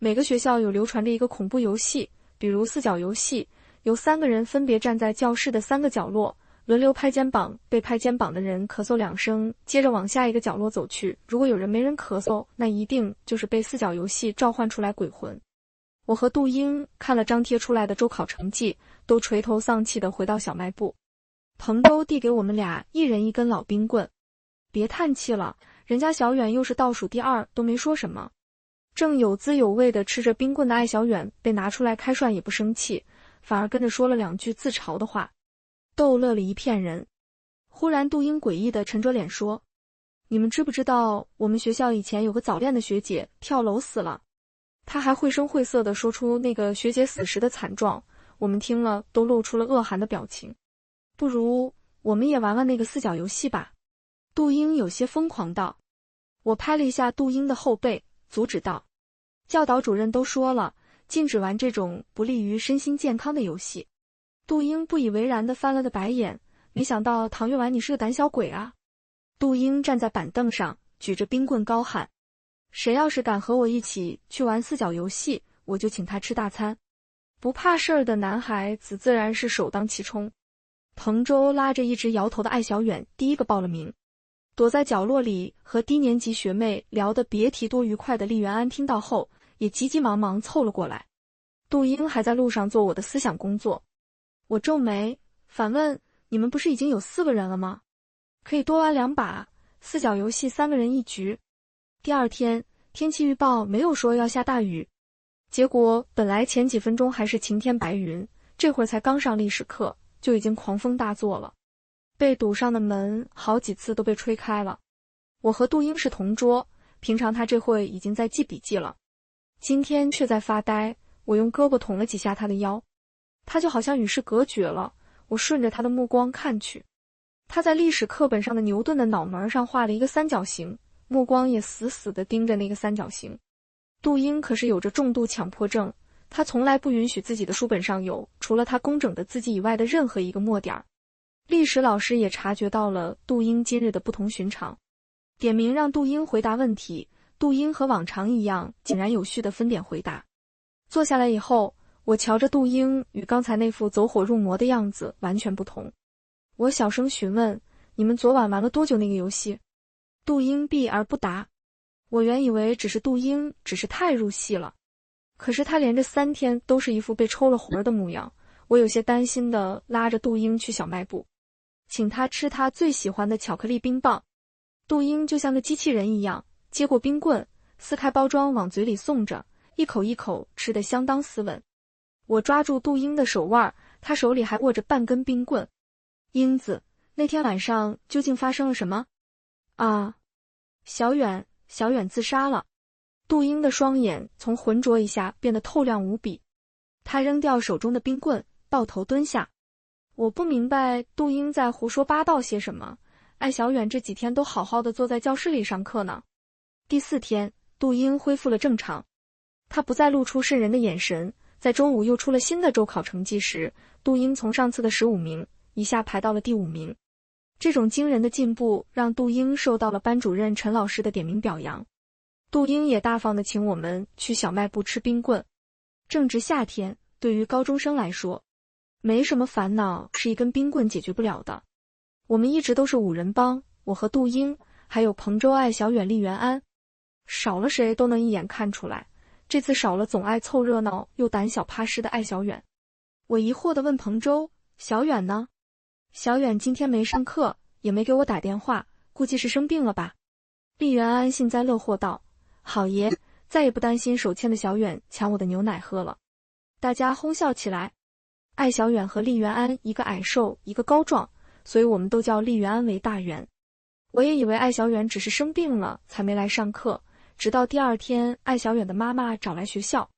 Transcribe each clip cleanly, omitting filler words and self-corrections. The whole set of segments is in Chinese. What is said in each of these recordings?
每个学校有流传着一个恐怖游戏，比如四角游戏，由3个人分别站在教室的3个角落，轮流拍肩膀，被拍肩膀的人咳嗽2声，接着往下一个角落走去。如果有人没人咳嗽，那一定就是被四角游戏召唤出来鬼魂。我和杜英看了张贴出来的周考成绩，都垂头丧气地回到小卖部。彭周递给我们俩一人一根老冰棍。别叹气了，人家小远又是倒数第2，都没说什么。正有滋有味地吃着冰棍的艾小远被拿出来开涮也不生气，反而跟着说了2句自嘲的话，逗乐了一片人。忽然杜英诡异地沉着脸说，你们知不知道我们学校以前有个早恋的学姐跳楼死了？她还绘声绘色地说出那个学姐死时的惨状，我们听了都露出了恶寒的表情。不如我们也玩玩那个四角游戏吧。杜英有些疯狂道。我拍了一下杜英的后背，阻止道，教导主任都说了，禁止玩这种不利于身心健康的游戏。杜英不以为然地翻了个白眼，没想到唐月丸你是个胆小鬼啊。杜英站在板凳上，举着冰棍高喊，谁要是敢和我一起去玩四角游戏，我就请他吃大餐。不怕事儿的男孩子自然是首当其冲。彭周拉着一直摇头的艾小远第一个报了名。躲在角落里和低年级学妹聊得别提多愉快的厉元安听到后，也急急忙忙凑了过来。杜英还在路上做我的思想工作。我皱眉反问，你们不是已经有4个人了吗？可以多玩2把，四角游戏3个人一局。第2天，天气预报没有说要下大雨，结果本来前几分钟还是晴天白云，这会儿才刚上历史课，就已经狂风大作了。被堵上的门好几次都被吹开了。我和杜英是同桌，平常他这会已经在记笔记了，今天却在发呆。我用胳膊捅了几下他的腰，他就好像与世隔绝了。我顺着他的目光看去，他在历史课本上的牛顿的脑门上画了一个三角形，目光也死死地盯着那个三角形。杜英可是有着重度强迫症，他从来不允许自己的书本上有除了他工整的字迹以外的任何一个墨点。历史老师也察觉到了杜英今日的不同寻常，点名让杜英回答问题。杜英和往常一样井然有序地分点回答。坐下来以后，我瞧着杜英与刚才那副走火入魔的样子完全不同。我小声询问，你们昨晚玩了多久那个游戏？杜英避而不答。我原以为只是杜英只是太入戏了，可是他连着3天都是一副被抽了魂的模样。我有些担心地拉着杜英去小卖部，请他吃他最喜欢的巧克力冰棒。杜英就像个机器人一样，接过冰棍，撕开包装往嘴里送着，一口一口吃得相当斯文。我抓住杜英的手腕，他手里还握着半根冰棍。英子，那天晚上究竟发生了什么？啊，小远自杀了。杜英的双眼从浑浊一下变得透亮无比，他扔掉手中的冰棍，抱头蹲下。我不明白杜英在胡说八道些什么，艾小远这几天都好好的坐在教室里上课呢。第4天，杜英恢复了正常，他不再露出渗人的眼神。在周5又出了新的周考成绩时，杜英从上次的15名一下排到了第5名。这种惊人的进步让杜英受到了班主任陈老师的点名表扬。杜英也大方地请我们去小卖部吃冰棍。正值夏天，对于高中生来说，没什么烦恼是一根冰棍解决不了的。我们一直都是5人帮，我和杜英，还有彭周、艾小远、厉元安，少了谁都能一眼看出来。这次少了总爱凑热闹又胆小怕事的艾小远。我疑惑地问彭周，小远呢？小远今天没上课，也没给我打电话，估计是生病了吧。厉元安幸灾乐祸道，好爷，再也不担心手欠的小远抢我的牛奶喝了。大家哄笑起来。艾小远和厉元安一个矮瘦一个高壮，所以我们都叫厉元安为大元。我也以为艾小远只是生病了才没来上课，直到第2天艾小远的妈妈找来学校，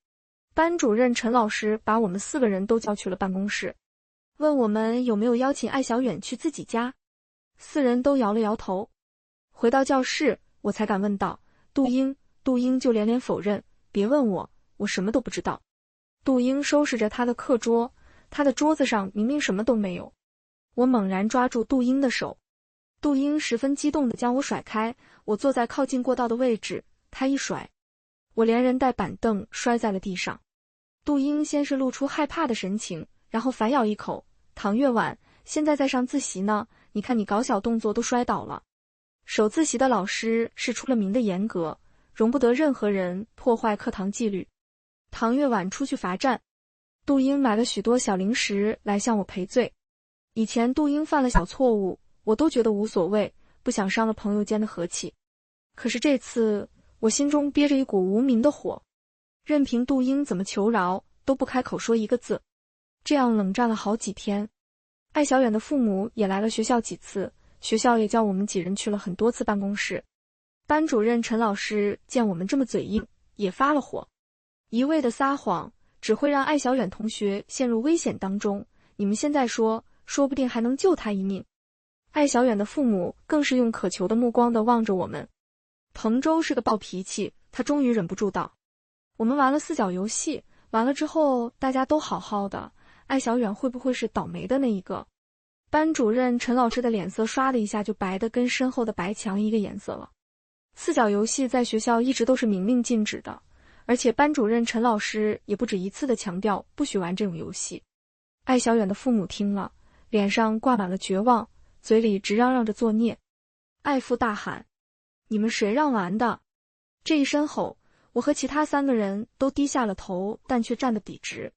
班主任陈老师把我们4个人都叫去了办公室，问我们有没有邀请艾小远去自己家。4人都摇了摇头。回到教室，我才敢问道，杜英。杜英就连连否认，别问我，我什么都不知道。杜英收拾着他的课桌，他的桌子上明明什么都没有。我猛然抓住杜英的手，杜英十分激动地将我甩开。我坐在靠近过道的位置，他一甩，我连人带板凳摔在了地上。杜英先是露出害怕的神情，然后反咬一口，唐月婉，现在在上自习呢，你看你搞小动作都摔倒了。守自习的老师是出了名的严格，容不得任何人破坏课堂纪律。唐月婉出去罚站。杜英买了许多小零食来向我赔罪。以前杜英犯了小错误，我都觉得无所谓，不想伤了朋友间的和气。可是这次，我心中憋着一股无名的火，任凭杜英怎么求饶，都不开口说一个字。这样冷战了好几天。艾小远的父母也来了学校几次，学校也叫我们几人去了很多次办公室。班主任陈老师见我们这么嘴硬，也发了火，一味的撒谎只会让艾小远同学陷入危险当中，你们现在说，说不定还能救他一命。艾小远的父母更是用渴求的目光地望着我们。彭州是个暴脾气，他终于忍不住道：我们玩了四角游戏，完了之后大家都好好的，艾小远会不会是倒霉的那一个？班主任陈老师的脸色唰的一下就白得跟身后的白墙一个颜色了。四角游戏在学校一直都是明令禁止的，而且班主任陈老师也不止一次地强调不许玩这种游戏。艾小远的父母听了，脸上挂满了绝望，嘴里直嚷嚷着作孽。艾父大喊：你们谁让玩的？这一声吼，我和其他3个人都低下了头，但却站得笔直。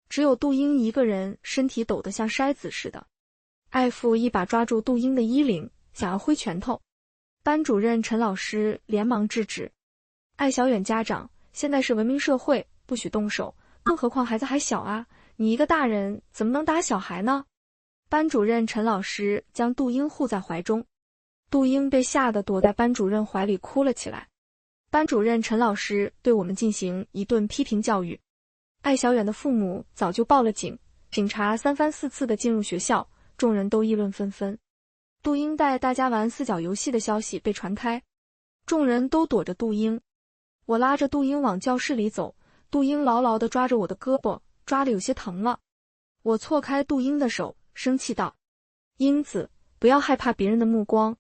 只有杜英一个人身体抖得像筛子似的。艾父一把抓住杜英的衣领，想要挥拳头。班主任陈老师连忙制止。艾小远家长，现在是文明社会，不许动手，更何况孩子还小啊，你一个大人怎么能打小孩呢？班主任陈老师将杜英护在怀中。杜英被吓得躲在班主任怀里哭了起来。班主任陈老师对我们进行一顿批评教育。艾小远的父母早就报了警，警察3番4次的进入学校，众人都议论纷纷。杜英带大家玩四角游戏的消息被传开，众人都躲着杜英。我拉着杜英往教室里走，杜英牢牢地抓着我的胳膊，抓得有些疼了。我错开杜英的手，生气道：英子，不要害怕别人的目光。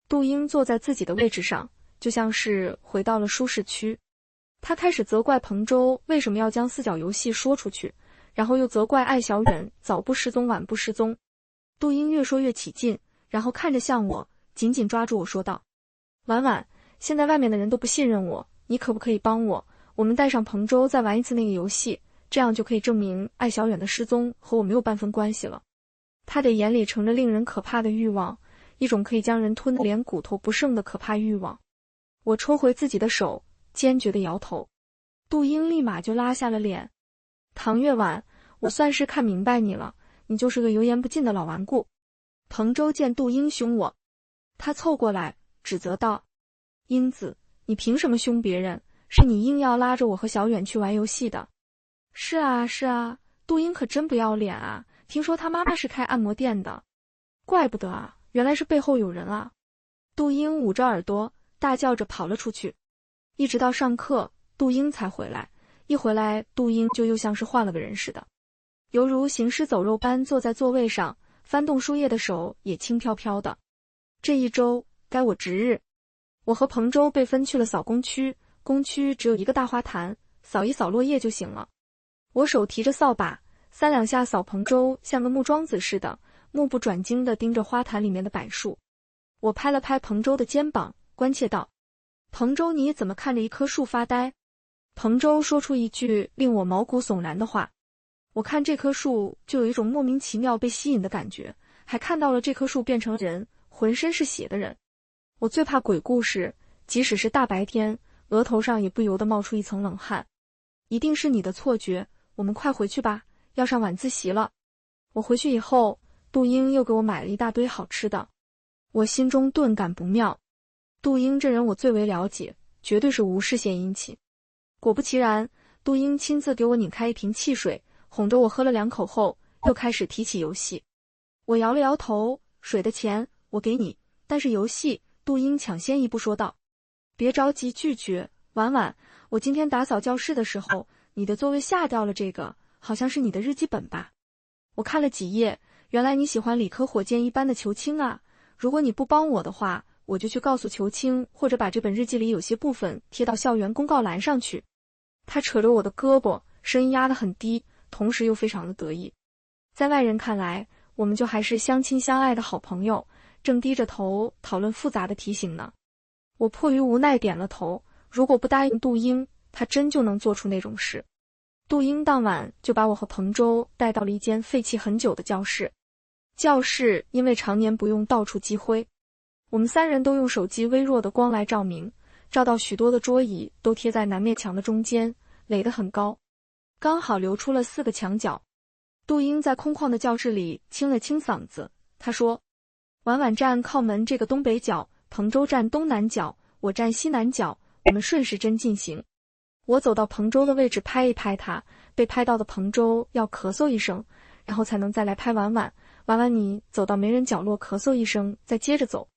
杜英坐在自己的位置上，就像是回到了舒适区。他开始责怪彭州为什么要将四角游戏说出去，然后又责怪艾小远早不失踪晚不失踪。杜英越说越起劲，然后看着向我，紧紧抓住我说道：婉婉，现在外面的人都不信任我，你可不可以帮我？我们带上彭州再玩一次那个游戏，这样就可以证明艾小远的失踪和我没有半分关系了。他的眼里盛着令人可怕的欲望，一种可以将人吞得连骨头不剩的可怕欲望。我抽回自己的手，坚决地摇头。杜英立马就拉下了脸。唐月婉，我算是看明白你了，你就是个油盐不进的老顽固。彭州见杜英凶我，他凑过来指责道：英子，你凭什么凶别人？是你硬要拉着我和小远去玩游戏的。是啊是啊，杜英可真不要脸啊，听说他妈妈是开按摩店的。怪不得啊，原来是背后有人啊。杜英捂着耳朵大叫着跑了出去。一直到上课，杜英才回来。一回来，杜英就又像是换了个人似的，犹如行尸走肉般坐在座位上，翻动书页的手也轻飘飘的。这一周该我值日，我和彭州被分去了扫工区，工区只有一个大花坛，扫一扫落叶就行了。我手提着扫把，3两下扫彭州像个木桩子似的，目不转睛地盯着花坛里面的柏树。我拍了拍彭州的肩膀，关切道：彭州，你怎么看着一棵树发呆？彭州说出一句令我毛骨悚然的话：我看这棵树就有一种莫名其妙被吸引的感觉，还看到了这棵树变成了人，浑身是血的人。我最怕鬼故事，即使是大白天，额头上也不由得冒出一层冷汗。一定是你的错觉，我们快回去吧，要上晚自习了。我回去以后，杜英又给我买了一大堆好吃的，我心中顿感不妙。杜英这人我最为了解，绝对是无事献殷勤。果不其然，杜英亲自给我拧开一瓶汽水，哄着我喝了2口后，又开始提起游戏。我摇了摇头，水的钱我给你，但是游戏，杜英抢先一步说道：别着急拒绝，婉婉，我今天打扫教室的时候，你的座位下掉了这个，好像是你的日记本吧？我看了几页，原来你喜欢理科火箭一般的球青啊，如果你不帮我的话，我就去告诉裘青，或者把这本日记里有些部分贴到校园公告栏上去。他扯着我的胳膊，声音压得很低，同时又非常的得意。在外人看来，我们就还是相亲相爱的好朋友，正低着头讨论复杂的题型呢。我迫于无奈点了头，如果不答应杜英，他真就能做出那种事。杜英当晚就把我和彭州带到了一间废弃很久的教室。教室因为常年不用到处积灰，我们三人都用手机微弱的光来照明，照到许多的桌椅都贴在南面墙的中间，垒得很高，刚好留出了4个墙角。杜英在空旷的教室里清了清嗓子，他说：婉婉站靠门这个东北角，彭州站东南角，我站西南角，我们顺时针进行。我走到彭州的位置拍一拍他，被拍到的彭州要咳嗽一声，然后才能再来拍婉婉。婉婉你走到没人角落咳嗽一声，再接着走。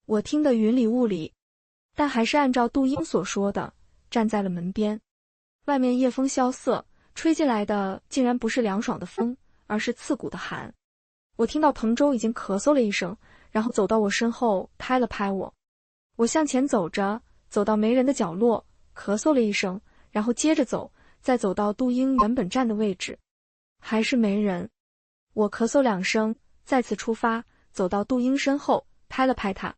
我听得云里雾里，但还是按照杜英所说的，站在了门边。外面夜风萧瑟，吹进来的竟然不是凉爽的风，而是刺骨的寒。我听到彭州已经咳嗽了一声，然后走到我身后拍了拍我。我向前走着，走到没人的角落，咳嗽了一声，然后接着走，再走到杜英原本站的位置，还是没人。我咳嗽2声，再次出发，走到杜英身后，拍了拍他。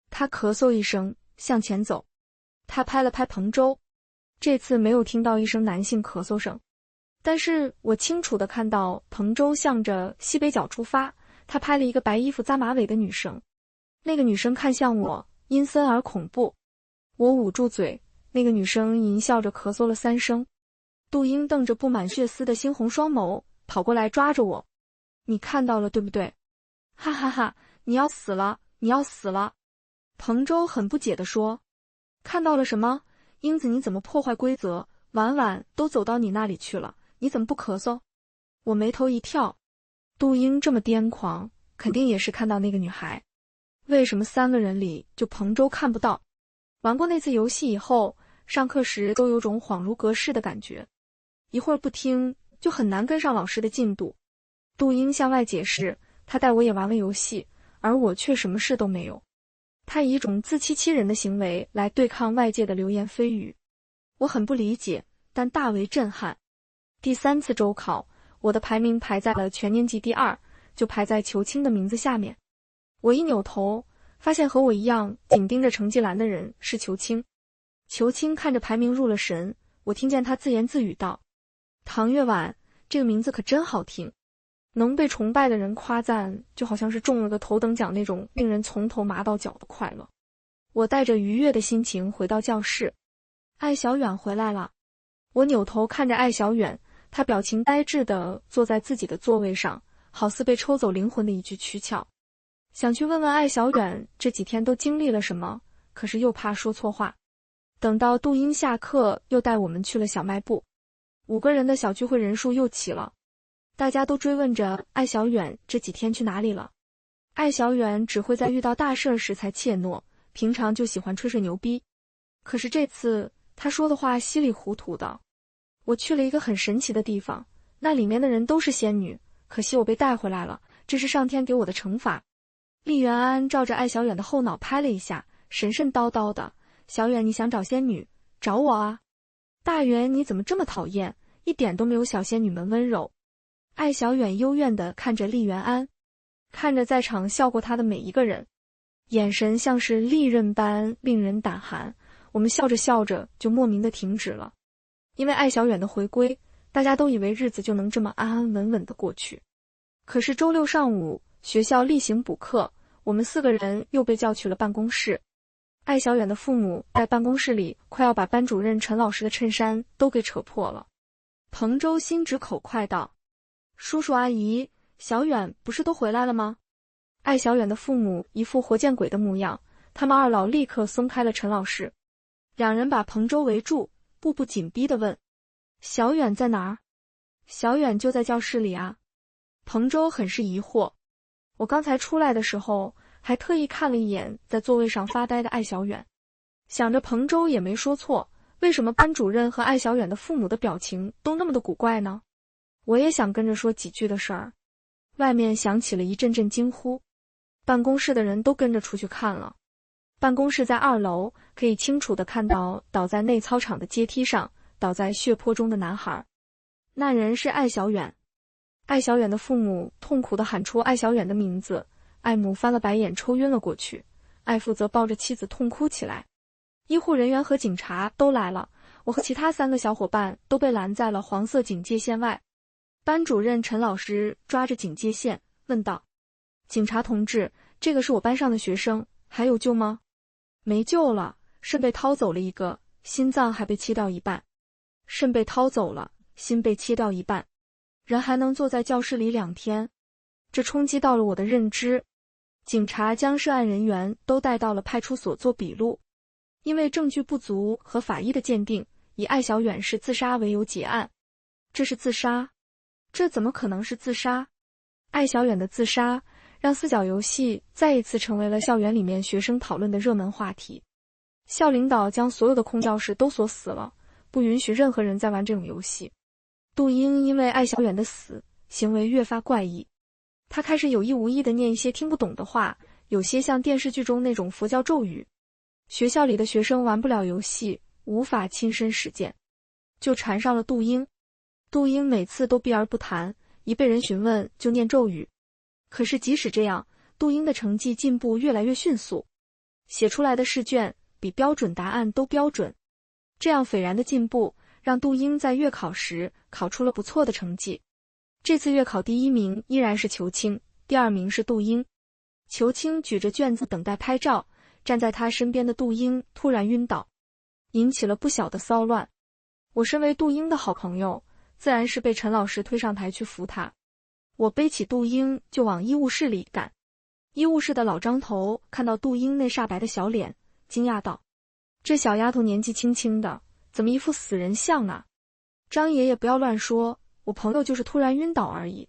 他咳嗽一声，向前走。他拍了拍彭州，这次没有听到一声男性咳嗽声，但是我清楚地看到彭州向着西北角出发，他拍了一个白衣服扎马尾的女生。那个女生看向我，阴森而恐怖。我捂住嘴，那个女生淫笑着咳嗽了3声。杜英瞪着布满血丝的猩红双眸，跑过来抓着我。你看到了对不对？哈哈哈，你要死了，你要死了。彭州很不解地说。看到了什么？英子你怎么破坏规则？婉婉都走到你那里去了，你怎么不咳嗽？我眉头一跳，杜英这么癫狂，肯定也是看到那个女孩。为什么3个人里就彭州看不到？玩过那次游戏以后，上课时都有种恍如隔世的感觉，一会儿不听就很难跟上老师的进度。杜英向外解释，他带我也玩了游戏，而我却什么事都没有。他以一种自欺欺人的行为来对抗外界的流言蜚语，我很不理解，但大为震撼。第3次周考，我的排名排在了全年级第2，就排在裘青的名字下面。我一扭头，发现和我一样紧盯着成绩栏的人是裘青。裘青看着排名入了神，我听见他自言自语道：唐月婉，这个名字可真好听。能被崇拜的人夸赞，就好像是中了个头等奖那种令人从头麻到脚的快乐。我带着愉悦的心情回到教室。艾小远回来了。我扭头看着艾小远，他表情呆滞地坐在自己的座位上，好似被抽走灵魂的一具躯壳。想去问问艾小远这几天都经历了什么，可是又怕说错话。等到杜英下课，又带我们去了小卖部。5个人的小聚会人数又齐了。大家都追问着艾小远这几天去哪里了。艾小远只会在遇到大事时才怯懦，平常就喜欢吹吹牛逼。可是这次他说的话稀里糊涂的。我去了一个很神奇的地方，那里面的人都是仙女，可惜我被带回来了，这是上天给我的惩罚。厉元安照着艾小远的后脑拍了一下，神神叨叨的：小远你想找仙女，找我啊。大元你怎么这么讨厌，一点都没有小仙女们温柔。艾小远幽怨地看着厉元安，看着在场笑过他的每一个人，眼神像是利刃般令人胆寒。我们笑着笑着就莫名地停止了。因为艾小远的回归，大家都以为日子就能这么安安稳稳地过去。可是周6上午，学校例行补课，我们4个人又被叫去了办公室。艾小远的父母在办公室里快要把班主任陈老师的衬衫都给扯破了。彭州心直口快道：叔叔阿姨，小远不是都回来了吗？艾小远的父母一副活见鬼的模样，他们2老立刻松开了陈老师。2人把彭州围住，步步紧逼地问：小远在哪儿？小远就在教室里啊。彭州很是疑惑。我刚才出来的时候还特意看了一眼在座位上发呆的艾小远，想着彭州也没说错，为什么班主任和艾小远的父母的表情都那么的古怪呢？我也想跟着说几句的事儿。外面响起了一阵阵惊呼，办公室的人都跟着出去看了。办公室在2楼，可以清楚地看到倒在内操场的阶梯上，倒在血泊中的男孩。那人是艾小远。艾小远的父母痛苦地喊出艾小远的名字，艾母翻了白眼，抽晕了过去。艾父则抱着妻子痛哭起来。医护人员和警察都来了，我和其他3个小伙伴都被拦在了黄色警戒线外。班主任陈老师抓着警戒线问道：“警察同志，这个是我班上的学生，还有救吗？”“没救了，肾被掏走了一个，心脏还被切掉一半。”“肾被掏走了，心被切掉一半，人还能坐在教室里2天。”这冲击到了我的认知。警察将涉案人员都带到了派出所做笔录，因为证据不足和法医的鉴定，以艾小远是自杀为由结案。这是自杀？这怎么可能是自杀？艾小远的自杀让四角游戏再一次成为了校园里面学生讨论的热门话题。校领导将所有的空教室都锁死了，不允许任何人再玩这种游戏。杜英因为艾小远的死，行为越发怪异。他开始有意无意地念一些听不懂的话，有些像电视剧中那种佛教咒语。学校里的学生玩不了游戏，无法亲身实践，就缠上了杜英。杜英每次都避而不谈，一被人询问就念咒语。可是即使这样，杜英的成绩进步越来越迅速，写出来的试卷比标准答案都标准。这样斐然的进步让杜英在月考时考出了不错的成绩。这次月考第1名依然是裘青，第2名是杜英。裘青举着卷子等待拍照，站在他身边的杜英突然晕倒，引起了不小的骚乱。我身为杜英的好朋友，自然是被陈老师推上台去扶他。我背起杜英就往医务室里赶。医务室的老张头看到杜英那煞白的小脸，惊讶道：“这小丫头年纪轻轻的，怎么一副死人相啊？”“张爷爷不要乱说，我朋友就是突然晕倒而已。”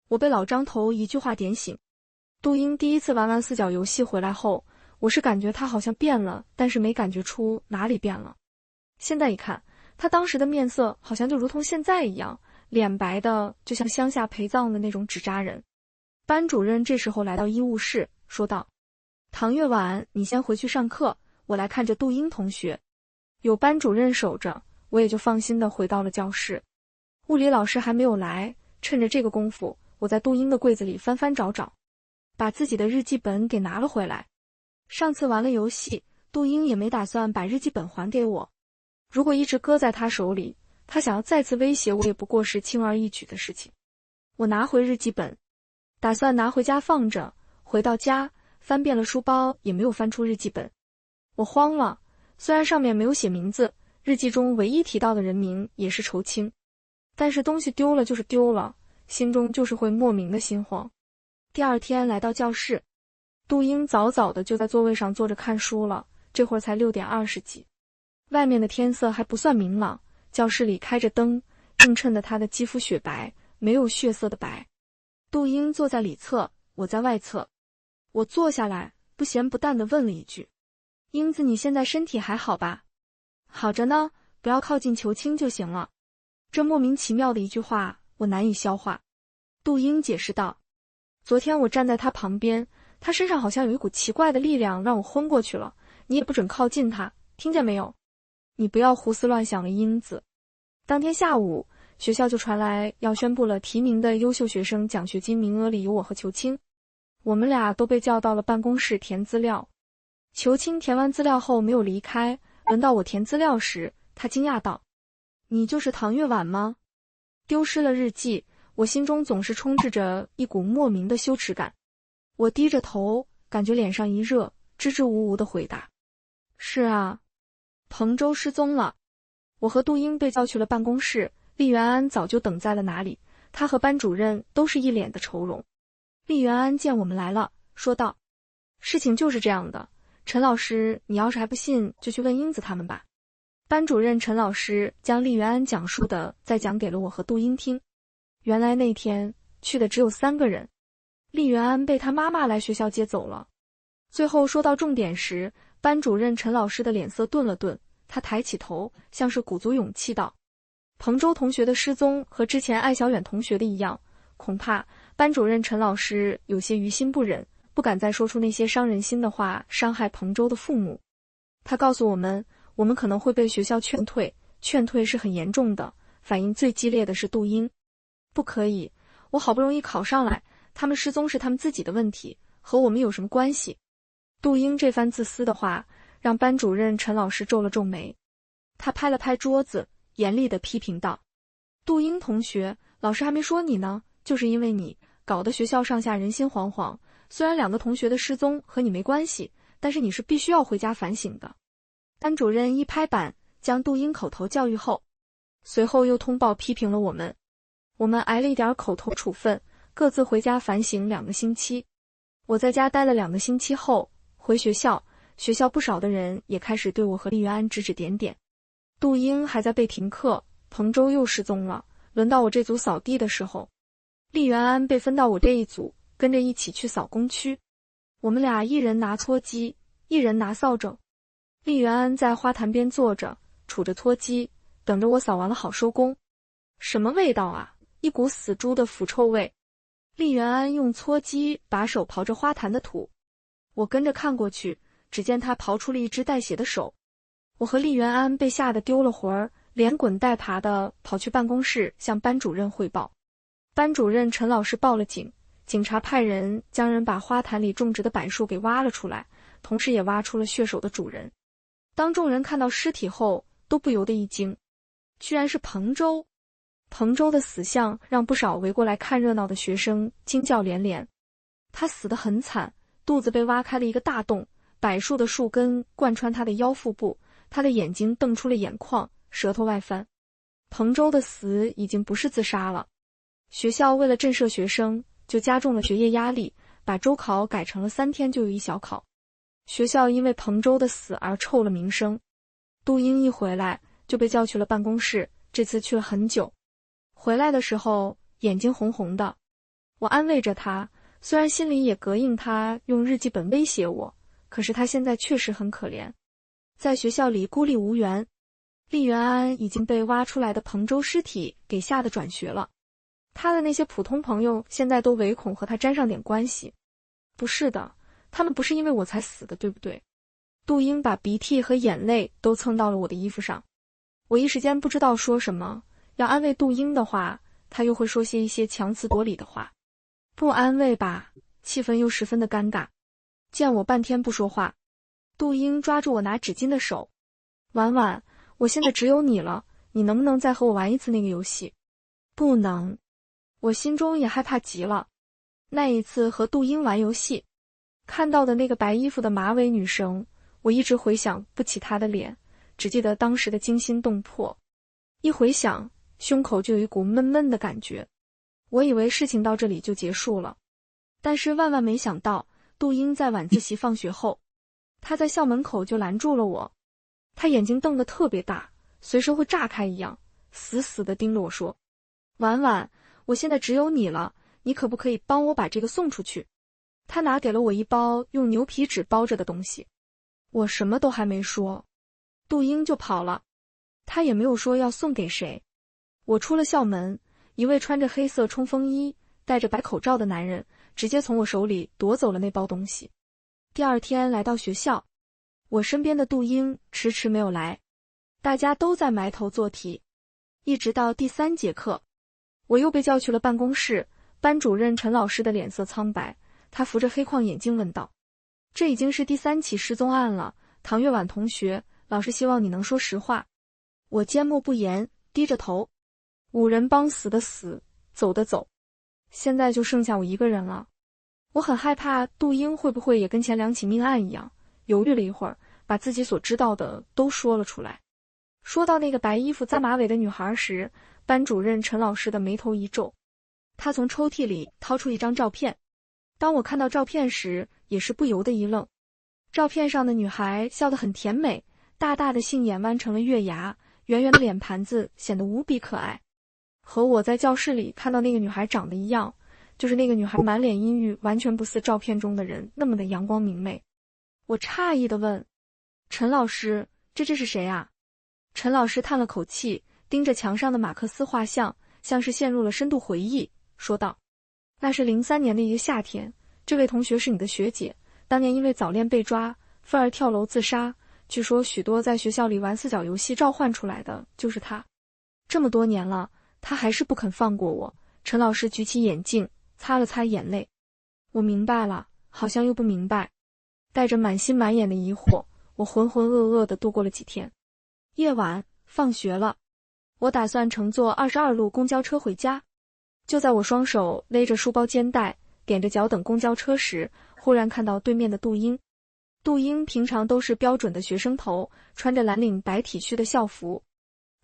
我被老张头一句话点醒。杜英第一次玩完4角游戏回来后，我是感觉他好像变了，但是没感觉出哪里变了。现在一看，他当时的面色好像就如同现在一样，脸白的就像乡下陪葬的那种纸扎人。班主任这时候来到医务室，说道：“唐月婉，你先回去上课，我来看着杜英同学。”有班主任守着，我也就放心地回到了教室。物理老师还没有来，趁着这个功夫，我在杜英的柜子里翻翻找找，把自己的日记本给拿了回来。上次玩了游戏，杜英也没打算把日记本还给我。如果一直搁在他手里，他想要再次威胁我也不过是轻而易举的事情。我拿回日记本，打算拿回家放着。回到家，翻遍了书包，也没有翻出日记本。我慌了，虽然上面没有写名字，日记中唯一提到的人名也是裘青，但是东西丢了就是丢了，心中就是会莫名的心慌。第2天来到教室，杜英早早的就在座位上坐着看书了，这会儿才6点20几。外面的天色还不算明朗，教室里开着灯，映衬的她的肌肤雪白，没有血色的白。杜英坐在里侧，我在外侧。我坐下来，不咸不淡地问了一句：“英子，你现在身体还好吧？”“好着呢，不要靠近裘青就行了。”这莫名其妙的一句话，我难以消化。杜英解释道：“昨天我站在他旁边，他身上好像有一股奇怪的力量，让我昏过去了。你也不准靠近他，听见没有？你不要胡思乱想了，英子。”当天下午，学校就传来要宣布了提名的优秀学生奖学金名额里有我和裘青，我们俩都被叫到了办公室填资料。裘青填完资料后没有离开，轮到我填资料时，他惊讶道：“你就是唐月婉吗？”丢失了日记，我心中总是充斥着一股莫名的羞耻感。我低着头，感觉脸上一热，支支吾吾地回答：“是啊，彭州失踪了。”我和杜英被叫去了办公室，厉元安早就等在了那里，他和班主任都是一脸的愁容。厉元安见我们来了，说道：“事情就是这样的，陈老师，你要是还不信，就去问英子他们吧。”班主任陈老师将厉元安讲述的再讲给了我和杜英听。原来那天去的只有3个人，厉元安被他妈妈来学校接走了。最后说到重点时，班主任陈老师的脸色顿了顿，他抬起头，像是鼓足勇气道：“彭州同学的失踪和之前艾小远同学的一样，恐怕班主任陈老师有些于心不忍，不敢再说出那些伤人心的话，伤害彭州的父母。他告诉我们，我们可能会被学校劝退，劝退是很严重的，反应最激烈的是杜英。不可以，我好不容易考上来，他们失踪是他们自己的问题，和我们有什么关系？杜英这番自私的话，让班主任陈老师皱了皱眉。他拍了拍桌子，严厉地批评道：杜英同学，老师还没说你呢，就是因为你，搞得学校上下人心惶惶。虽然2个同学的失踪和你没关系，但是你是必须要回家反省的。班主任一拍板，将杜英口头教育后，随后又通报批评了我们。我们挨了一点口头处分，各自回家反省2个星期。我在家待了2个星期后，回学校，学校不少的人也开始对我和厉元安指指点点。杜英还在被停课，彭州又失踪了。轮到我这组扫地的时候，厉元安被分到我这一组，跟着一起去扫工区。我们俩一人拿搓机，一人拿扫帚。厉元安在花坛边坐着，杵着搓机，等着我扫完了好收工。什么味道啊？一股死猪的腐臭味。厉元安用搓机把手刨着花坛的土，我跟着看过去，只见他刨出了一只带血的手。我和厉元安被吓得丢了魂儿，连滚带爬的跑去办公室向班主任汇报。班主任陈老师报了警，警察派人将人把花坛里种植的柏树给挖了出来，同时也挖出了血手的主人。当众人看到尸体后，都不由得一惊，居然是彭州。彭州的死相让不少围过来看热闹的学生惊叫连连。他死得很惨，肚子被挖开了一个大洞，柏树的树根贯穿他的腰腹部，他的眼睛瞪出了眼眶，舌头外翻。彭州的死已经不是自杀了。学校为了震慑学生，就加重了学业压力，把周考改成了3天就有一小考。学校因为彭州的死而臭了名声。杜英一回来就被叫去了办公室，这次去了很久。回来的时候眼睛红红的，我安慰着他，虽然心里也膈应他用日记本威胁我，可是他现在确实很可怜，在学校里孤立无援。厉元安已经被挖出来的彭州尸体给吓得转学了，他的那些普通朋友现在都唯恐和他沾上点关系。不是的，他们不是因为我才死的，对不对？杜英把鼻涕和眼泪都蹭到了我的衣服上，我一时间不知道说什么。要安慰杜英的话，他又会说些一些强词夺理的话；不安慰吧，气氛又十分的尴尬。见我半天不说话，杜英抓住我拿纸巾的手：婉婉，我现在只有你了，你能不能再和我玩一次那个游戏？不能。我心中也害怕极了。那一次和杜英玩游戏，看到的那个白衣服的马尾女生，我一直回想不起她的脸，只记得当时的惊心动魄。一回想，胸口就有一股闷闷的感觉。我以为事情到这里就结束了，但是万万没想到，杜英在晚自习放学后，她在校门口就拦住了我。她眼睛瞪得特别大，随时会炸开一样，死死地盯着我说：婉婉，我现在只有你了，你可不可以帮我把这个送出去？她拿给了我一包用牛皮纸包着的东西。我什么都还没说，杜英就跑了，她也没有说要送给谁。我出了校门，一位穿着黑色冲锋衣、戴着白口罩的男人直接从我手里夺走了那包东西。第二天来到学校，我身边的杜英迟迟没有来，大家都在埋头做题，一直到第3节课，我又被叫去了办公室。班主任陈老师的脸色苍白，他扶着黑框眼镜问道：这已经是第3起失踪案了，唐月婉同学，老师希望你能说实话。我缄默不言，低着头。5人帮死的死，走的走，现在就剩下我一个人了。我很害怕杜英会不会也跟前2起命案一样，犹豫了一会儿，把自己所知道的都说了出来。说到那个白衣服扎马尾的女孩时，班主任陈老师的眉头一皱，他从抽屉里掏出一张照片。当我看到照片时，也是不由得一愣。照片上的女孩笑得很甜美，大大的杏眼弯成了月牙，圆圆的脸盘子显得无比可爱。和我在教室里看到那个女孩长得一样，就是那个女孩满脸阴郁，完全不似照片中的人那么的阳光明媚。我诧异地问：陈老师，这是谁啊？陈老师叹了口气，盯着墙上的马克思画像，像是陷入了深度回忆，说道：那是03年的一个夏天，这位同学是你的学姐，当年因为早恋被抓，愤而跳楼自杀。据说许多在学校里玩四角游戏召唤出来的就是她。这么多年了，她还是不肯放过我。陈老师举起眼镜，擦了擦眼泪。我明白了，好像又不明白。带着满心满眼的疑惑，我浑浑噩噩地度过了几天。夜晚，放学了，我打算乘坐22路公交车回家。就在我双手勒着书包肩带，踮着脚等公交车时，忽然看到对面的杜英。杜英平常都是标准的学生头，穿着蓝领白 T 恤的校服。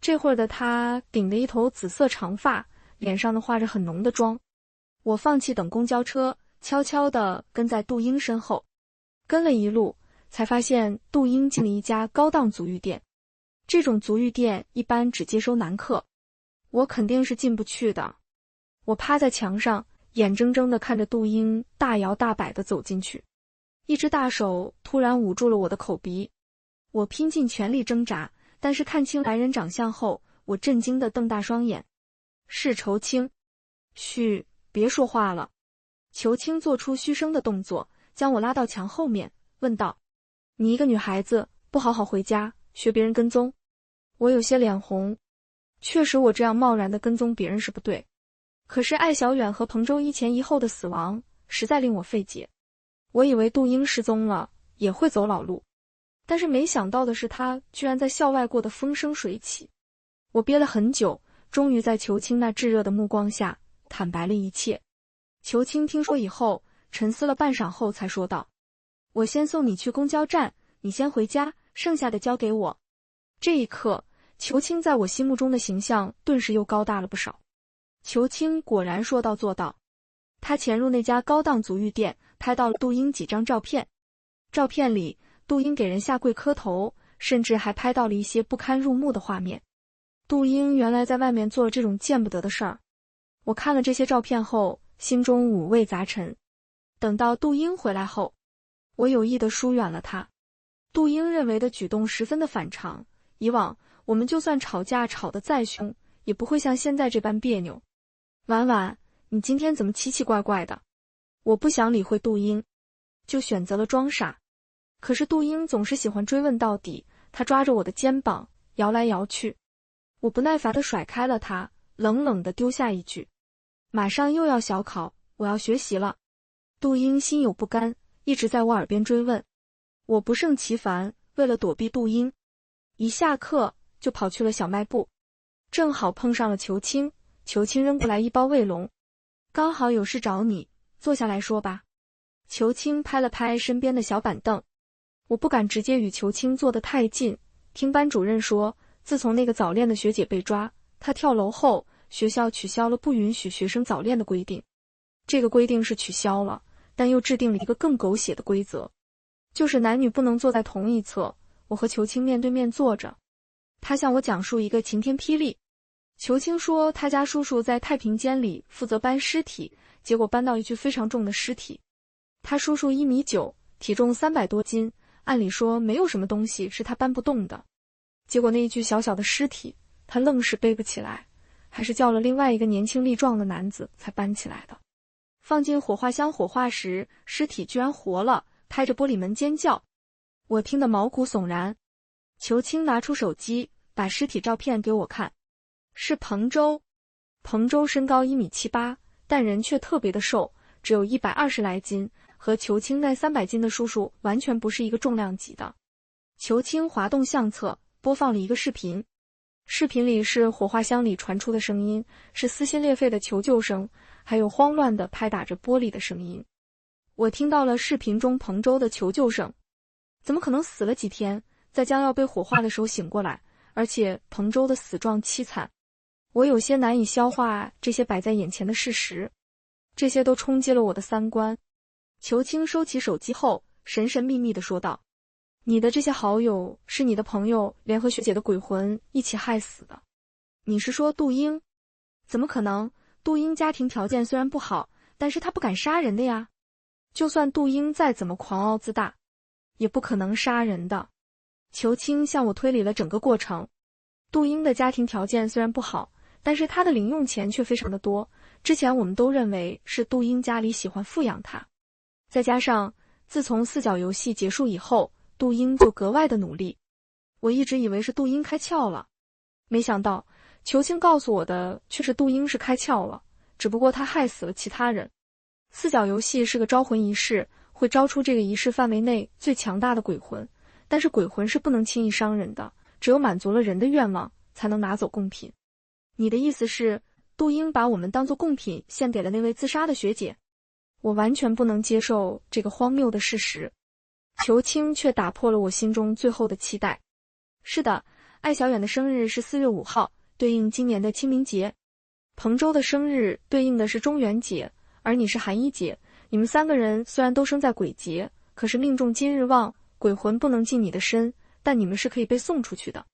这会儿的她顶着一头紫色长发，脸上呢画着很浓的妆。我放弃等公交车，悄悄地跟在杜英身后。跟了一路，才发现杜英进了一家高档足浴店。这种足浴店一般只接收男客，我肯定是进不去的。我趴在墙上，眼睁睁地看着杜英大摇大摆地走进去，一只大手突然捂住了我的口鼻。我拼尽全力挣扎，但是看清来人长相后，我震惊地瞪大双眼。是裘青。嘘，别说话了。裘青做出嘘声的动作，将我拉到墙后面，问道：你一个女孩子，不好好回家，学别人跟踪？我有些脸红，确实我这样贸然地跟踪别人是不对。可是艾小远和彭州一前一后的死亡，实在令我费解。我以为杜英失踪了，也会走老路，但是没想到的是他居然在校外过得风生水起。我憋了很久，终于在裘青那炙热的目光下坦白了一切。裘青听说以后，沉思了半晌后才说道：我先送你去公交站，你先回家，剩下的交给我。这一刻，裘青在我心目中的形象顿时又高大了不少。裘青果然说到做到，他潜入那家高档足浴店，拍到了杜英几张照片。照片里，杜英给人下跪磕头，甚至还拍到了一些不堪入目的画面。杜英原来在外面做了这种见不得的事儿。我看了这些照片后，心中五味杂陈。等到杜英回来后，我有意地疏远了他。杜英认为的举动十分的反常，以往我们就算吵架吵得再凶，也不会像现在这般别扭。婉婉，你今天怎么奇奇怪怪的？我不想理会杜英，就选择了装傻。可是杜英总是喜欢追问到底，他抓着我的肩膀摇来摇去。我不耐烦地甩开了他，冷冷地丢下一句：马上又要小考，我要学习了。杜英心有不甘，一直在我耳边追问。我不胜其烦，为了躲避杜英，一下课就跑去了小卖部，正好碰上了裘青。裘青扔过来一包卫龙，刚好有事找你，坐下来说吧。裘青拍了拍身边的小板凳，我不敢直接与裘青坐得太近，听班主任说，自从那个早恋的学姐被抓，她跳楼后，学校取消了不允许学生早恋的规定。这个规定是取消了，但又制定了一个更狗血的规则，就是男女不能坐在同一侧。我和裘青面对面坐着，他向我讲述一个晴天霹雳。裘青说他家叔叔在太平间里负责搬尸体，结果搬到一具非常重的尸体。他叔叔1.9米，体重300多斤，按理说没有什么东西是他搬不动的。结果那一具小小的尸体，他愣是背不起来，还是叫了另外一个年轻力壮的男子才搬起来的。放进火化箱火化时，尸体居然活了，拍着玻璃门尖叫。我听得毛骨悚然。裘青拿出手机，把尸体照片给我看。是彭州。彭州身高1.78米，但人却特别的瘦，只有120来斤，和裘青那300斤的叔叔完全不是一个重量级的。裘青滑动相册，播放了一个视频。视频里是火化箱里传出的声音，是撕心裂肺的求救声，还有慌乱的拍打着玻璃的声音。我听到了视频中彭州的求救声。怎么可能死了几天，在将要被火化的时候醒过来？而且彭州的死状凄惨。我有些难以消化这些摆在眼前的事实，这些都冲击了我的三观。裘青收起手机后，神神秘秘地说道：你的这些好友是你的朋友联合学姐的鬼魂一起害死的。你是说杜英？怎么可能？杜英家庭条件虽然不好，但是她不敢杀人的呀。就算杜英再怎么狂傲自大，也不可能杀人的。裘青向我推理了整个过程。杜英的家庭条件虽然不好，但是她的零用钱却非常的多。之前我们都认为是杜英家里喜欢富养她。再加上自从四角游戏结束以后，杜英就格外的努力。我一直以为是杜英开窍了，没想到裘青告诉我的却是杜英是开窍了，只不过他害死了其他人。四角游戏是个招魂仪式，会招出这个仪式范围内最强大的鬼魂，但是鬼魂是不能轻易伤人的，只有满足了人的愿望才能拿走贡品。你的意思是杜英把我们当作贡品献给了那位自杀的学姐？我完全不能接受这个荒谬的事实。裘青却打破了我心中最后的期待。是的，艾小远的生日是4月5号，对应今年的清明节。彭州的生日对应的是中元节，而你是寒衣节。你们3个人虽然都生在鬼节，可是命中今日旺，鬼魂不能进你的身，但你们是可以被送出去的。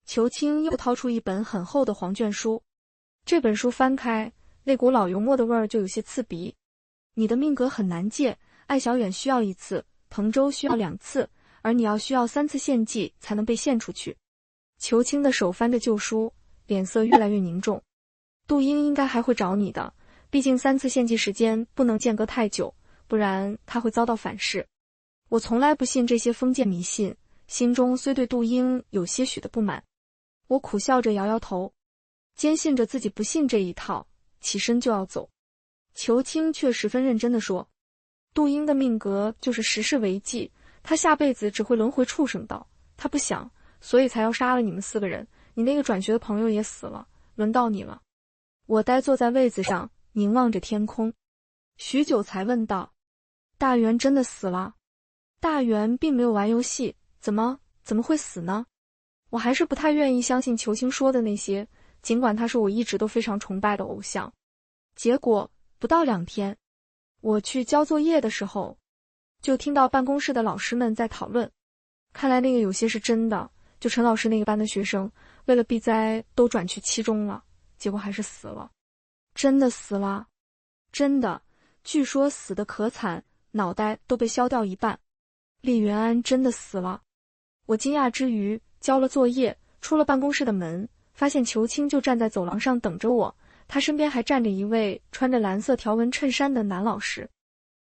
裘青又掏出一本很厚的黄卷书，这本书翻开，那股老油墨的味儿就有些刺鼻。你的命格很难借，艾小远需要1次，彭州需要2次，而你需要3次献祭才能被献出去。裘青的手翻着旧书，脸色越来越凝重。杜英应该还会找你的，毕竟3次献祭时间不能间隔太久，不然他会遭到反噬。我从来不信这些封建迷信，心中虽对杜英有些许的不满。我苦笑着摇摇头，坚信着自己不信这一套，起身就要走。裘青却十分认真地说，杜英的命格就是十世为忌，他下辈子只会轮回畜生道，他不想，所以才要杀了你们4个人。你那个转学的朋友也死了，轮到你了。我呆坐在位子上，凝望着天空，许久才问道，大元真的死了？大元并没有玩游戏，怎么会死呢？我还是不太愿意相信裘青说的那些，尽管他是我一直都非常崇拜的偶像。结果不到2天，我去交作业的时候，就听到办公室的老师们在讨论，看来那个有些是真的，就陈老师那个班的学生，为了避灾都转去7中了，结果还是死了。真的死了？真的，据说死得可惨，脑袋都被削掉一半。厉元安真的死了。我惊讶之余，交了作业，出了办公室的门，发现裘青就站在走廊上等着我，他身边还站着一位穿着蓝色条纹衬衫的男老师。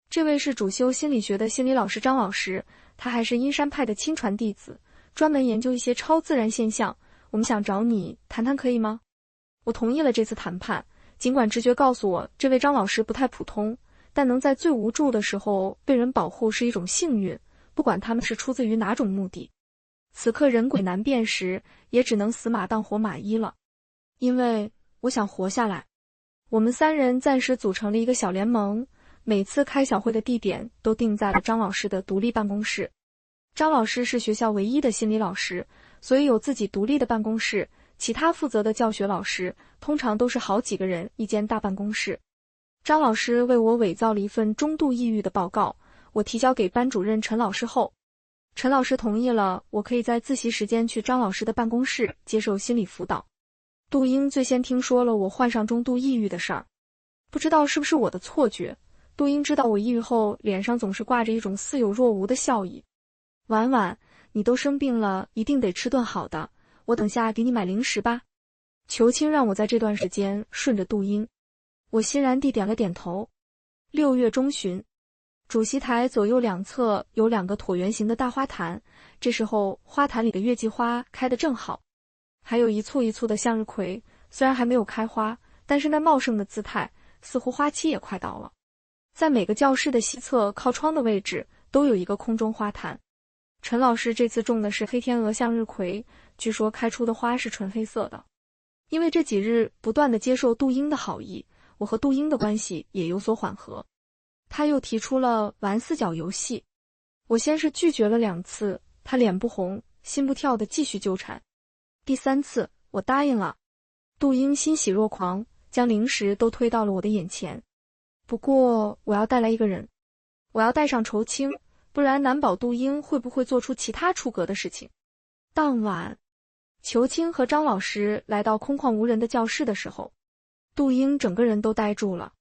这位是主修心理学的心理老师张老师，他还是阴山派的亲传弟子，专门研究一些超自然现象。我们想找你谈谈，可以吗？我同意了这次谈判，尽管直觉告诉我这位张老师不太普通，但能在最无助的时候被人保护是一种幸运，不管他们是出自于哪种目的。此刻人鬼难辨时，也只能死马当活马医了。因为我想活下来。我们3人暂时组成了一个小联盟，每次开小会的地点都定在了张老师的独立办公室。张老师是学校唯一的心理老师，所以有自己独立的办公室，其他负责的教学老师通常都是好几个人一间大办公室。张老师为我伪造了一份中度抑郁的报告，我提交给班主任陈老师后，陈老师同意了，我可以在自习时间去张老师的办公室接受心理辅导。杜英最先听说了我患上中度抑郁的事儿，不知道是不是我的错觉，杜英知道我抑郁后，脸上总是挂着一种似有若无的笑意。婉婉，你都生病了，一定得吃顿好的，我等下给你买零食吧。裘青让我在这段时间顺着杜英，我欣然地点了点头。6月中旬，主席台左右两侧有2个椭圆形的大花坛，这时候花坛里的月季花开得正好，还有一簇一簇的向日葵，虽然还没有开花，但是那茂盛的姿态似乎花期也快到了。在每个教室的西侧靠窗的位置都有一个空中花坛。陈老师这次种的是黑天鹅向日葵，据说开出的花是纯黑色的。因为这几日不断地接受杜英的好意，我和杜英的关系也有所缓和。他又提出了玩4角游戏，我先是拒绝了2次，他脸不红心不跳地继续纠缠。第3次我答应了，杜英欣喜若狂，将零食都推到了我的眼前。不过我要带来一个人，我要带上裘青，不然难保杜英会不会做出其他出格的事情。当晚，裘青和张老师来到空旷无人的教室的时候，杜英整个人都呆住了。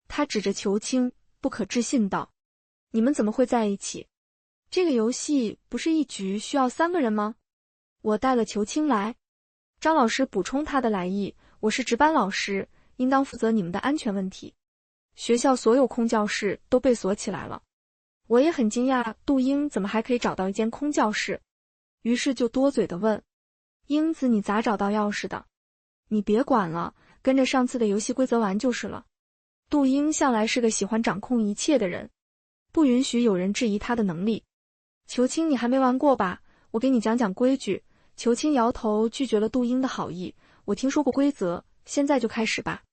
他指着裘青，不可置信道：“你们怎么会在一起？这个游戏不是一局需要3个人吗？”我带了裘青来。张老师补充他的来意：“我是值班老师，应当负责你们的安全问题。学校所有空教室都被锁起来了，我也很惊讶，杜英怎么还可以找到一间空教室，于是就多嘴地问：英子，你咋找到钥匙的？你别管了，跟着上次的游戏规则玩就是了。杜英向来是个喜欢掌控一切的人，不允许有人质疑他的能力。裘青，你还没玩过吧？我给你讲讲规矩。裘青摇头拒绝了杜英的好意，我听说过规则，现在就开始吧。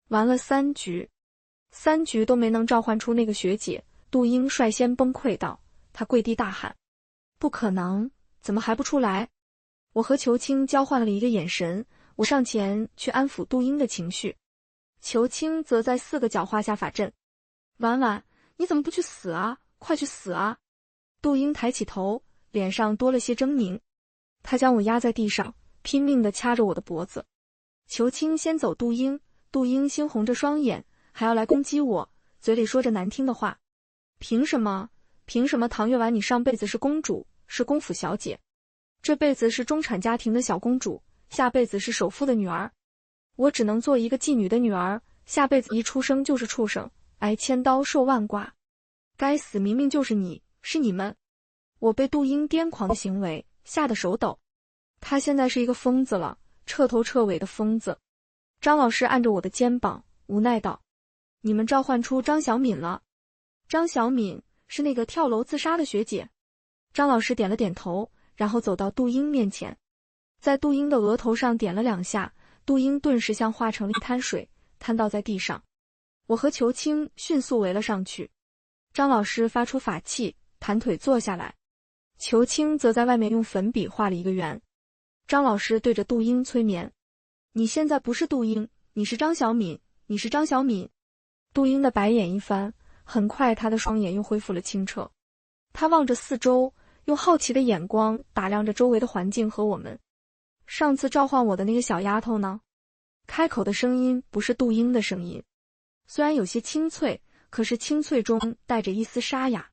玩了3局，3局都没能召唤出那个学姐，杜英率先崩溃道，她跪地大喊：不可能，怎么还不出来？我和裘青交换了一个眼神，我上前去安抚杜英的情绪，裘青则在4个角画下法阵。婉婉，你怎么不去死啊？快去死啊！杜英抬起头，脸上多了些狰狞，他将我压在地上，拼命地掐着我的脖子。裘青先走杜英，杜英猩红着双眼，还要来攻击我，嘴里说着难听的话。凭什么？凭什么唐月婉你上辈子是公主，是公府小姐，这辈子是中产家庭的小公主，下辈子是首富的女儿？我只能做一个妓女的女儿，下辈子一出生就是畜生，挨千刀受万剐。该死，明明就是你，是你们！我被杜英癫狂的行为吓得手抖。他现在是一个疯子了，彻头彻尾的疯子。张老师按着我的肩膀，无奈道：你们召唤出张小敏了。张小敏是那个跳楼自杀的学姐。张老师点了点头，然后走到杜英面前，在杜英的额头上点了2下，杜英顿时像化成了一滩水，瘫倒在地上。我和裘青迅速围了上去。张老师发出法器，盘腿坐下来，裘青则在外面用粉笔画了一个圆。张老师对着杜英催眠：你现在不是杜英，你是张小敏，你是张小敏。杜英的白眼一翻，很快他的双眼又恢复了清澈。他望着四周，用好奇的眼光打量着周围的环境和我们。上次召唤我的那个小丫头呢？开口的声音不是杜英的声音，虽然有些清脆，可是清脆中带着一丝沙哑。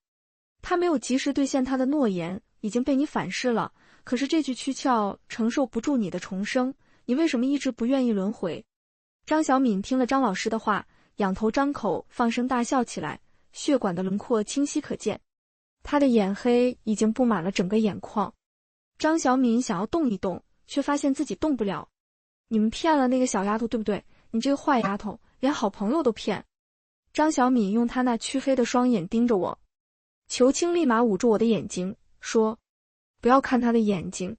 他没有及时兑现他的诺言，已经被你反噬了，可是这具躯壳承受不住你的重生，你为什么一直不愿意轮回？张小敏听了张老师的话，仰头张口放声大笑起来，血管的轮廓清晰可见，她的眼黑已经布满了整个眼眶。张小敏想要动一动，却发现自己动不了。你们骗了那个小丫头，对不对？你这个坏丫头，连好朋友都骗。张小敏用她那黢黑的双眼盯着我。裘青立马捂住我的眼睛，说：不要看她的眼睛。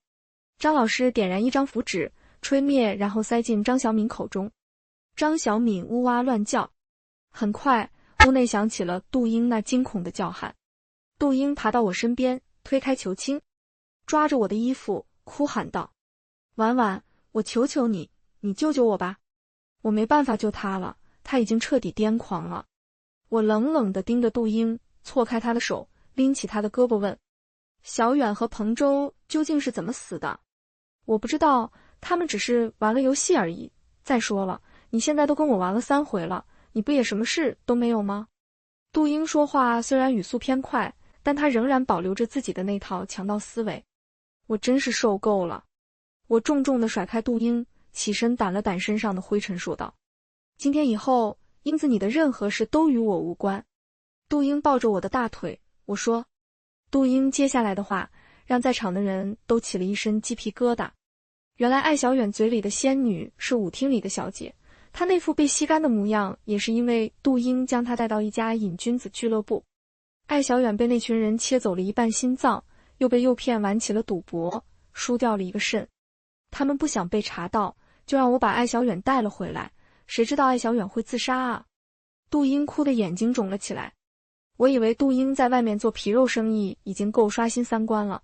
张老师点燃一张符纸，吹灭，然后塞进张小敏口中。张小敏呜哇乱叫。很快，屋内响起了杜英那惊恐的叫喊。杜英爬到我身边，推开裘青，抓着我的衣服，哭喊道：婉婉，我求求你，你救救我吧！我没办法救他了，他已经彻底癫狂了。我冷冷地盯着杜英，错开他的手，拎起他的胳膊问：小远和彭州究竟是怎么死的？我不知道，他们只是玩了游戏而已。再说了，你现在都跟我玩了3回了，你不也什么事都没有吗？杜英说话虽然语速偏快，但他仍然保留着自己的那套强盗思维。我真是受够了。我重重地甩开杜英，起身掸了掸身上的灰尘，说道：今天以后，英子你的任何事都与我无关。杜英抱着我的大腿，我说。杜英接下来的话让在场的人都起了一身鸡皮疙瘩。原来艾小远嘴里的仙女是舞厅里的小姐，她那副被吸干的模样也是因为杜英将她带到一家瘾君子俱乐部。艾小远被那群人切走了一半心脏，又被诱骗玩起了赌博，输掉了一个肾。他们不想被查到，就让我把艾小远带了回来，谁知道艾小远会自杀啊！杜英哭得眼睛肿了起来。我以为杜英在外面做皮肉生意已经够刷新3观了，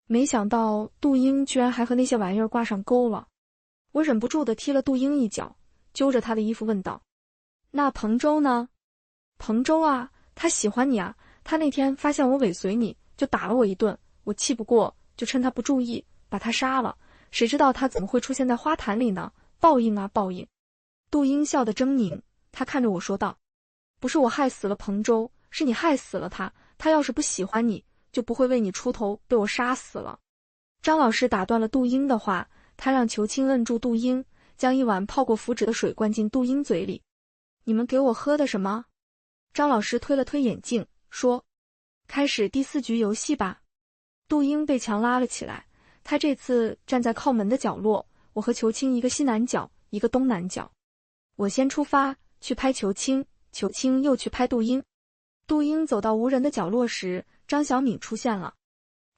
没想到杜英居然还和那些玩意儿挂上钩了。我忍不住地踢了杜英一脚，揪着她的衣服问道：那彭州呢？彭州啊，他喜欢你啊，他那天发现我尾随你，就打了我一顿，我气不过，就趁他不注意把他杀了，谁知道他怎么会出现在花坛里呢？报应啊报应！杜英笑得狰狞，他看着我说道：不是我害死了彭州，是你害死了他，他要是不喜欢你，就不会为你出头被我杀死了。张老师打断了杜英的话，他让裘青摁住杜英，将一碗泡过符纸的水灌进杜英嘴里。你们给我喝的什么？张老师推了推眼镜，说：开始第4局游戏吧。杜英被强拉了起来，他这次站在靠门的角落，我和裘青一个西南角，一个东南角。我先出发去拍裘青，裘青又去拍杜英。杜英走到无人的角落时，张小敏出现了。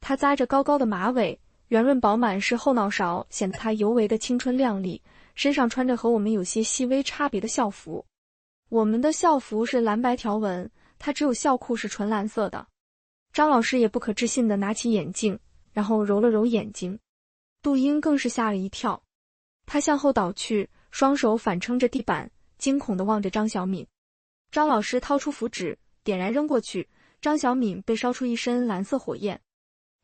她扎着高高的马尾，圆润饱满是后脑勺，显得她尤为的青春靓丽，身上穿着和我们有些细微差别的校服。我们的校服是蓝白条纹，她只有校裤是纯蓝色的。张老师也不可置信地拿起眼镜，然后揉了揉眼睛。杜英更是吓了一跳，她向后倒去，双手反撑着地板，惊恐地望着张小敏。张老师掏出符纸，点燃扔过去，张小敏被烧出一身蓝色火焰，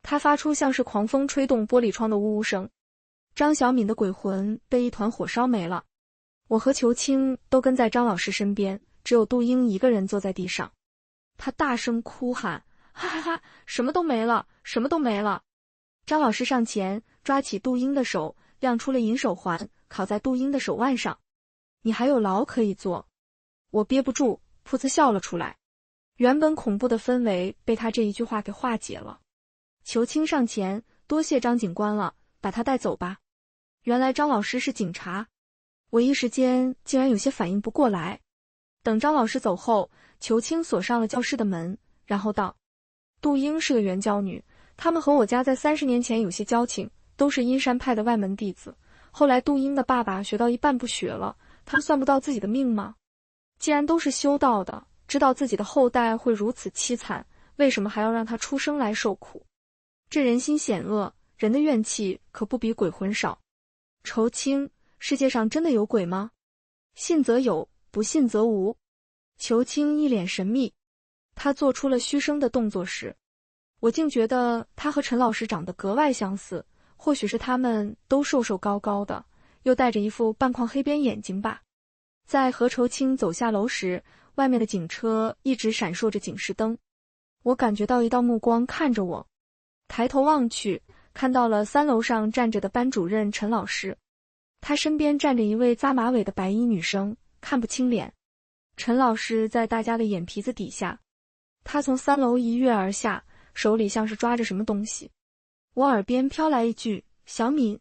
她发出像是狂风吹动玻璃窗的呜呜声。张小敏的鬼魂被一团火烧没了。我和裘青都跟在张老师身边，只有杜英一个人坐在地上。她大声哭喊，哈哈哈，什么都没了，什么都没了。张老师上前抓起杜英的手，亮出了银手环，烤在杜英的手腕上。你还有牢可以坐。我憋不住，噗呲笑了出来。原本恐怖的氛围被他这一句话给化解了。裘青上前，多谢张警官了，把他带走吧。原来张老师是警察，我一时间竟然有些反应不过来。等张老师走后，裘青锁上了教室的门，然后道：杜英是个援交女，他们和我家在30年前有些交情，都是阴山派的外门弟子。后来杜英的爸爸学到一半不学了，他们算不到自己的命吗？既然都是修道的，知道自己的后代会如此凄惨，为什么还要让他出生来受苦？这人心险恶，人的怨气可不比鬼魂少。裘青，世界上真的有鬼吗？信则有，不信则无。裘青一脸神秘，他做出了嘘声的动作时，我竟觉得他和陈老师长得格外相似，或许是他们都瘦瘦高高的，又戴着一副半框黑边眼睛吧。在和裘青走下楼时，外面的警车一直闪烁着警示灯，我感觉到一道目光看着我，抬头望去，看到了3楼上站着的班主任陈老师，他身边站着一位扎马尾的白衣女生，看不清脸。陈老师在大家的眼皮子底下，他从3楼一跃而下，手里像是抓着什么东西。我耳边飘来一句：小敏。